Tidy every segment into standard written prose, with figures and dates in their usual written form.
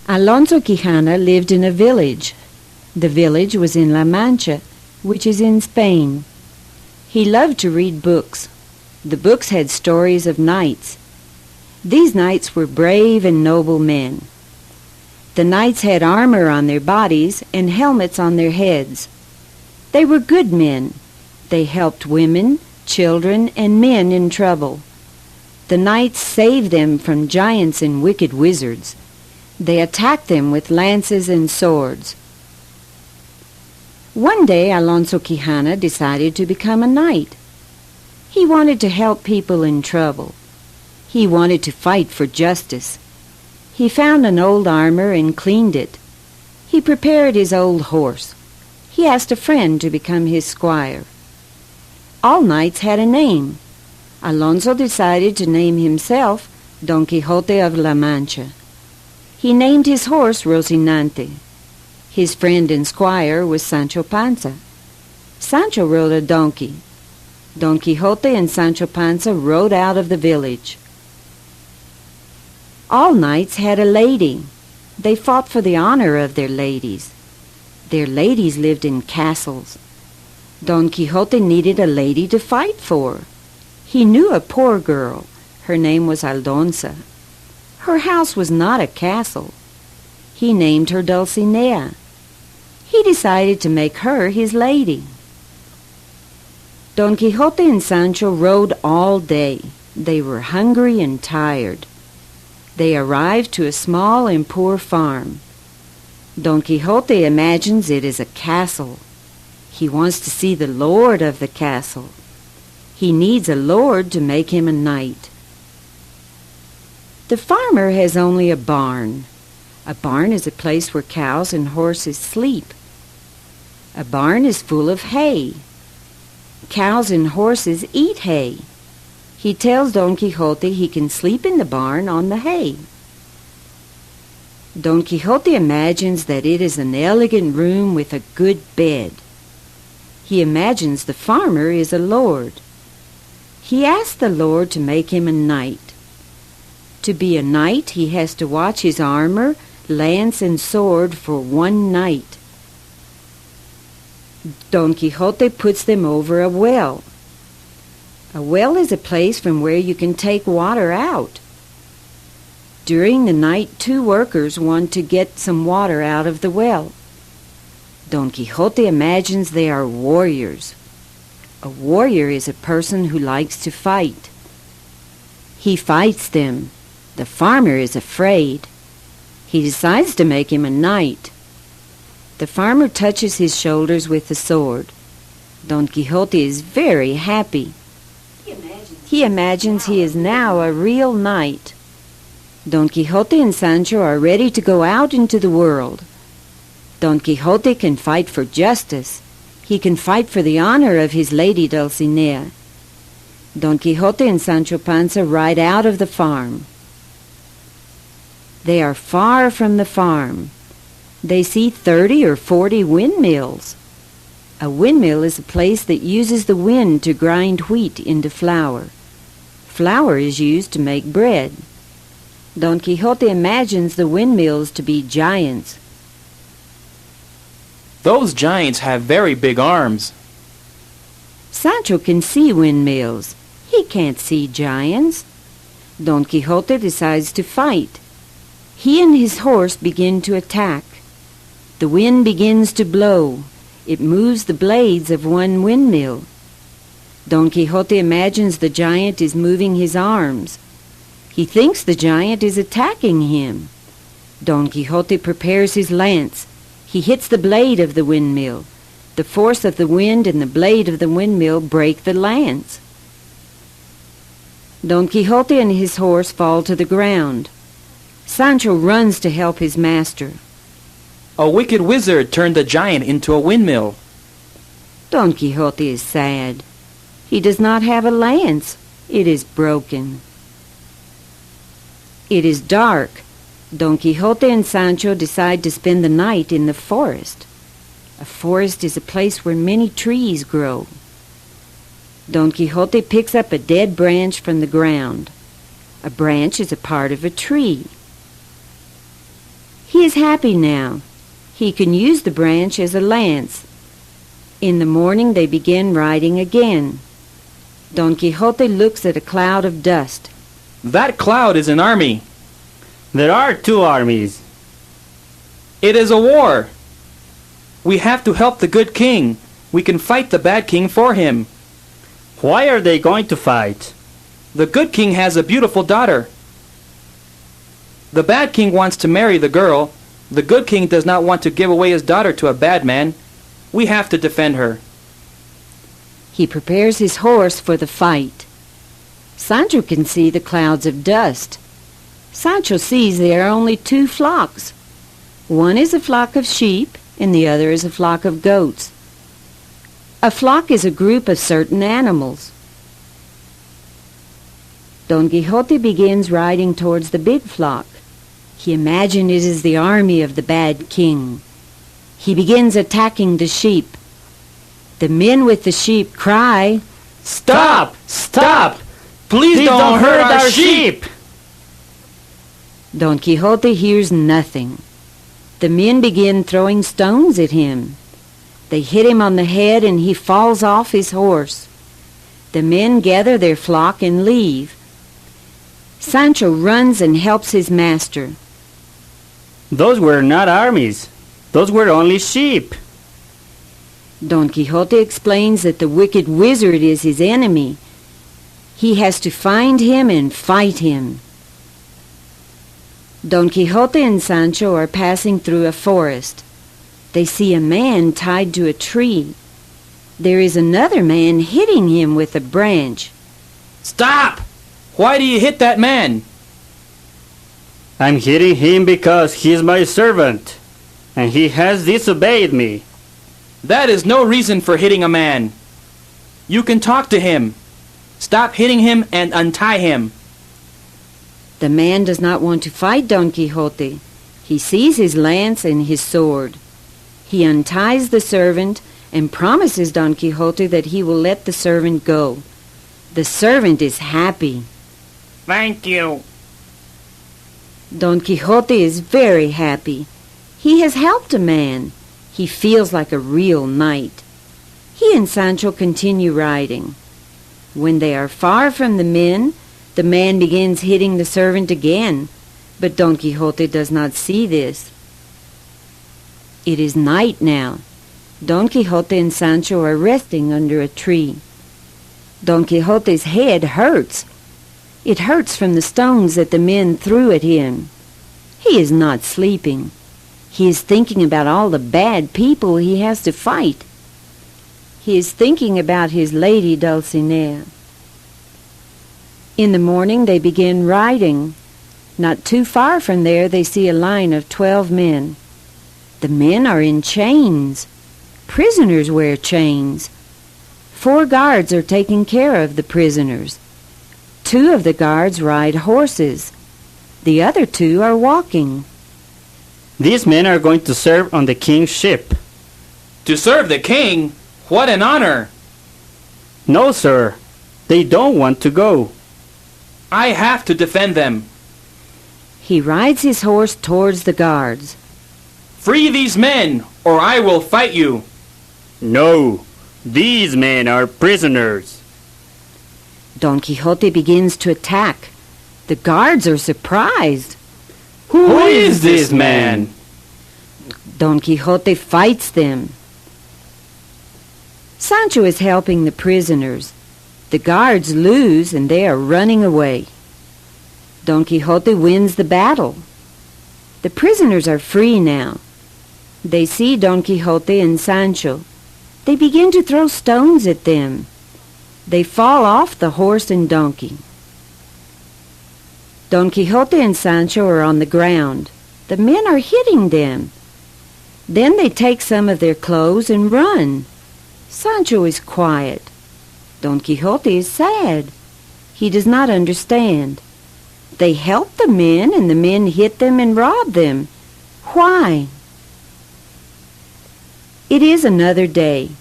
Alonso Quijana lived in a village. The village was in La Mancha, which is in Spain. He loved to read books. The books had stories of knights. These knights were brave and noble men. The knights had armor on their bodies and helmets on their heads. They were good men. They helped women, children, and men in trouble. The knights saved them from giants and wicked wizards. They attacked them with lances and swords. One day Alonso Quijana decided to become a knight. He wanted to help people in trouble. He wanted to fight for justice. He found an old armor and cleaned it. He prepared his old horse. He asked a friend to become his squire. All knights had a name. Alonso decided to name himself Don Quixote of La Mancha. He named his horse Rocinante. His friend and squire was Sancho Panza. Sancho rode a donkey. Don Quixote and Sancho Panza rode out of the village. All knights had a lady. They fought for the honor of their ladies. Their ladies lived in castles. Don Quixote needed a lady to fight for. He knew a poor girl. Her name was Aldonza. Her house was not a castle. He named her Dulcinea. He decided to make her his lady. Don Quixote and Sancho rode all day. They were hungry and tired. They arrived to a small and poor farm. Don Quixote imagines it is a castle. He wants to see the lord of the castle. He needs a lord to make him a knight. The farmer has only a barn. A barn is a place where cows and horses sleep. A barn is full of hay. Cows and horses eat hay. He tells Don Quixote he can sleep in the barn on the hay. Don Quixote imagines that it is an elegant room with a good bed. He imagines the farmer is a lord. He asks the lord to make him a knight. To be a knight, he has to watch his armor, lance, and sword for one night. Don Quixote puts them over a well. A well is a place from where you can take water out. During the night, two workers want to get some water out of the well. Don Quixote imagines they are warriors. A warrior is a person who likes to fight. He fights them. The farmer is afraid. He decides to make him a knight. The farmer touches his shoulders with the sword. Don Quixote is very happy. He imagines he is now a real knight. Don Quixote and Sancho are ready to go out into the world. Don Quixote can fight for justice. He can fight for the honor of his lady Dulcinea. Don Quixote and Sancho Panza ride out of the farm. They are far from the farm. They see 30 or 40 windmills. A windmill is a place that uses the wind to grind wheat into flour. Flour is used to make bread. Don Quixote imagines the windmills to be giants. Those giants have very big arms. Sancho can see windmills. He can't see giants. Don Quixote decides to fight. He and his horse begin to attack. The wind begins to blow. It moves the blades of one windmill. Don Quixote imagines the giant is moving his arms. He thinks the giant is attacking him. Don Quixote prepares his lance. He hits the blade of the windmill. The force of the wind and the blade of the windmill break the lance. Don Quixote and his horse fall to the ground. Sancho runs to help his master. A wicked wizard turned the giant into a windmill. Don Quixote is sad. He does not have a lance. It is broken. It is dark. Don Quixote and Sancho decide to spend the night in the forest. A forest is a place where many trees grow. Don Quixote picks up a dead branch from the ground. A branch is a part of a tree. He is happy now. He can use the branch as a lance. In the morning they begin riding again. Don Quixote looks at a cloud of dust. That cloud is an army. There are two armies. It is a war. We have to help the good king. We can fight the bad king for him. Why are they going to fight? The good king has a beautiful daughter. The bad king wants to marry the girl. The good king does not want to give away his daughter to a bad man. We have to defend her. He prepares his horse for the fight. Sancho can see the clouds of dust. Sancho sees there are only two flocks. One is a flock of sheep, and the other is a flock of goats. A flock is a group of certain animals. Don Quixote begins riding towards the big flock. He imagines it is the army of the bad king. He begins attacking the sheep. The men with the sheep cry, Stop! Stop! Please don't hurt our sheep! Don Quixote hears nothing. The men begin throwing stones at him. They hit him on the head and he falls off his horse. The men gather their flock and leave. Sancho runs and helps his master. Those were not armies. Those were only sheep. Don Quixote explains that the wicked wizard is his enemy. He has to find him and fight him. Don Quixote and Sancho are passing through a forest. They see a man tied to a tree. There is another man hitting him with a branch. Stop! Why do you hit that man? I'm hitting him because he's my servant, and he has disobeyed me. That is no reason for hitting a man. You can talk to him. Stop hitting him and untie him. The man does not want to fight Don Quixote. He sees his lance and his sword. He unties the servant and promises Don Quixote that he will let the servant go. The servant is happy. Thank you. Don Quixote is very happy. He has helped a man. He feels like a real knight. He and Sancho continue riding. When they are far from the man begins hitting the servant again, but Don Quixote does not see this. It is night now. Don Quixote and Sancho are resting under a tree. Don Quixote's head hurts. It hurts from the stones that the men threw at him. He is not sleeping. He is thinking about all the bad people he has to fight. He is thinking about his lady Dulcinea. In the morning they begin riding. Not too far from there they see a line of 12 men. The men are in chains. Prisoners wear chains. 4 guards are taking care of the prisoners. 2 of the guards ride horses. The other 2 are walking. These men are going to serve on the king's ship. To serve the king? What an honor! No, sir. They don't want to go. I have to defend them. He rides his horse towards the guards. Free these men, or I will fight you. No, these men are prisoners. Don Quixote begins to attack. The guards are surprised. Who is this man? Don Quixote fights them. Sancho is helping the prisoners. The guards lose and they are running away. Don Quixote wins the battle. The prisoners are free now. They see Don Quixote and Sancho. They begin to throw stones at them. They fall off the horse and donkey. Don Quixote and Sancho are on the ground. The men are hitting them. Then they take some of their clothes and run. Sancho is quiet. Don Quixote is sad. He does not understand. They help the men and the men hit them and rob them. Why? It is another day.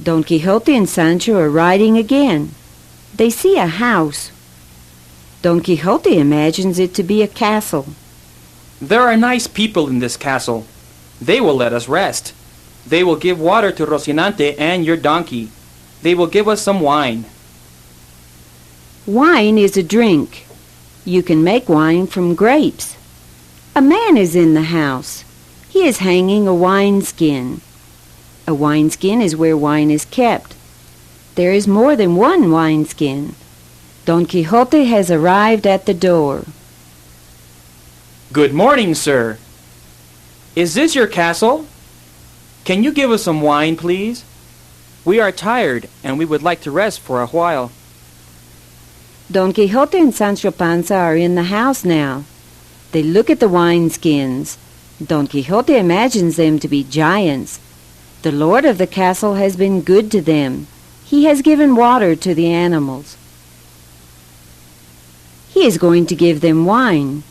Don Quixote and Sancho are riding again. They see a house. Don Quixote imagines it to be a castle. There are nice people in this castle. They will let us rest. They will give water to Rocinante and your donkey. They will give us some wine. Wine is a drink. You can make wine from grapes. A man is in the house. He is hanging a wineskin. A wineskin is where wine is kept. There is more than one wineskin. Don Quixote has arrived at the door. Good morning, sir. Is this your castle? Can you give us some wine, please? We are tired, and we would like to rest for a while. Don Quixote and Sancho Panza are in the house now. They look at the wineskins. Don Quixote imagines them to be giants. The lord of the castle has been good to them. He has given water to the animals. He is going to give them wine.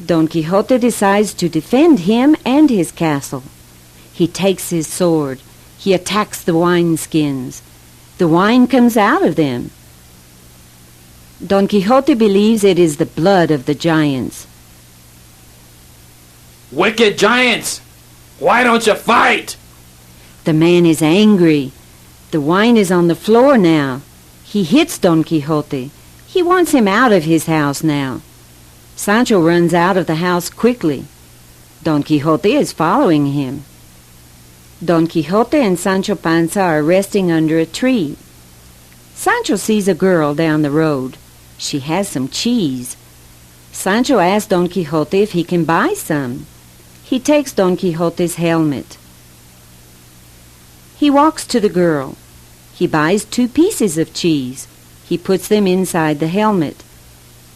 Don Quixote decides to defend him and his castle. He takes his sword. He attacks the wineskins. The wine comes out of them. Don Quixote believes it is the blood of the giants. Wicked giants! Why don't you fight? The man is angry. The wine is on the floor now. He hits Don Quixote. He wants him out of his house now. Sancho runs out of the house quickly. Don Quixote is following him. Don Quixote and Sancho Panza are resting under a tree. Sancho sees a girl down the road. She has some cheese. Sancho asks Don Quixote if he can buy some. He takes Don Quixote's helmet. He walks to the girl. He buys 2 pieces of cheese. He puts them inside the helmet.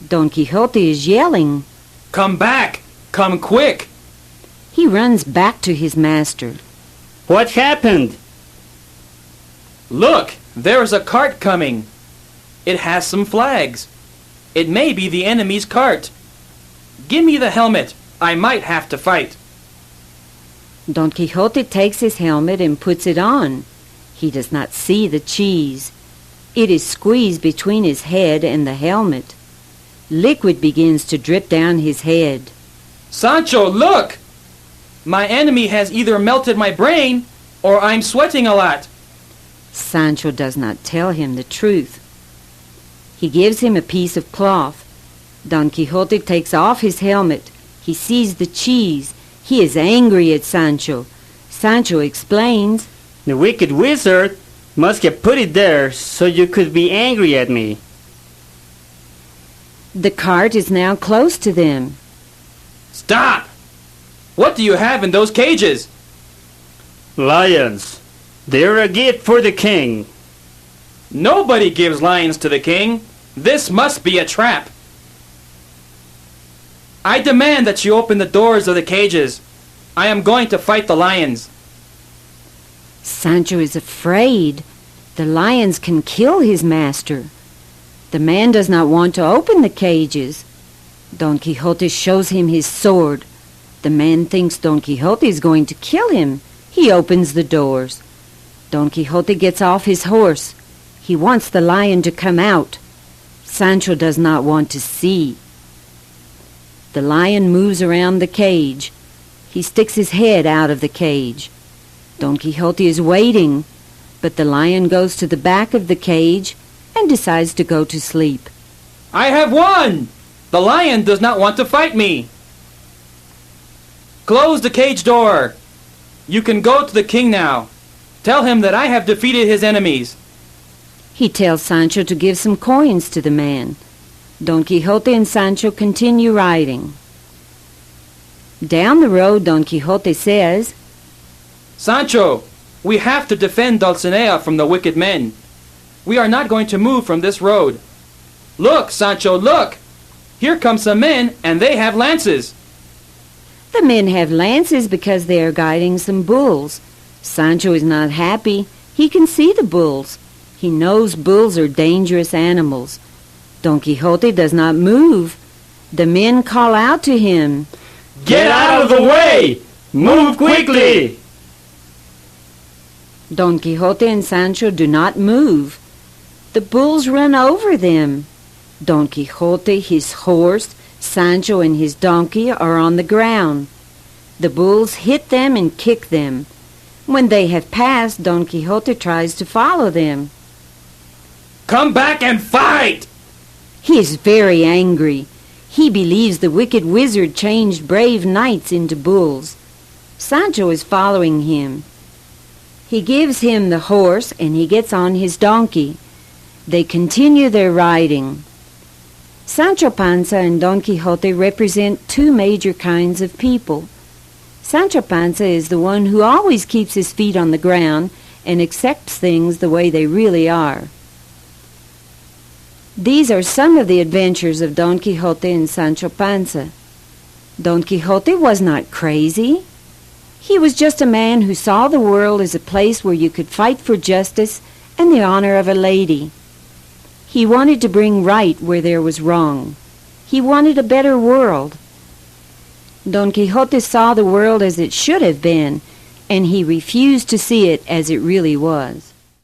Don Quixote is yelling. Come back! Come quick! He runs back to his master. What happened? Look! There's a cart coming. It has some flags. It may be the enemy's cart. Give me the helmet. I might have to fight. Don Quixote takes his helmet and puts it on. He does not see the cheese. It is squeezed between his head and the helmet. Liquid begins to drip down his head. Sancho, look! My enemy has either melted my brain or I'm sweating a lot. Sancho does not tell him the truth. He gives him a piece of cloth. Don Quixote takes off his helmet. He sees the cheese. He is angry at Sancho. Sancho explains, The wicked wizard must have put it there so you could be angry at me. the cart is now close to them. Stop! What do you have in those cages? Lions. They're a gift for the king. Nobody gives lions to the king. This must be a trap. I demand that you open the doors of the cages. I am going to fight the lions. Sancho is afraid. The lions can kill his master. The man does not want to open the cages. Don Quixote shows him his sword. The man thinks Don Quixote is going to kill him. He opens the doors. Don Quixote gets off his horse. He wants the lion to come out. Sancho does not want to see. The lion moves around the cage. He sticks his head out of the cage. Don Quixote is waiting, but the lion goes to the back of the cage and decides to go to sleep. I have won! The lion does not want to fight me. Close the cage door. You can go to the king now. Tell him that I have defeated his enemies. He tells Sancho to give some coins to the man. Don Quixote and Sancho continue riding. Down the road, Don Quixote says, Sancho, we have to defend Dulcinea from the wicked men. We are not going to move from this road. Look, Sancho, look! Here come some men, and they have lances. The men have lances because they are guiding some bulls. Sancho is not happy. He can see the bulls. He knows bulls are dangerous animals. Don Quixote does not move. The men call out to him, Get out of the way! Move quickly! Don Quixote and Sancho do not move. The bulls run over them. Don Quixote, his horse, Sancho and his donkey are on the ground. The bulls hit them and kick them. When they have passed, Don Quixote tries to follow them. Come back and fight! He is very angry. He believes the wicked wizard changed brave knights into bulls. Sancho is following him. He gives him the horse and he gets on his donkey. They continue their riding. Sancho Panza and Don Quixote represent two major kinds of people. Sancho Panza is the one who always keeps his feet on the ground and accepts things the way they really are. These are some of the adventures of Don Quixote and Sancho Panza. Don Quixote was not crazy. He was just a man who saw the world as a place where you could fight for justice and the honor of a lady. He wanted to bring right where there was wrong. He wanted a better world. Don Quixote saw the world as it should have been, and he refused to see it as it really was.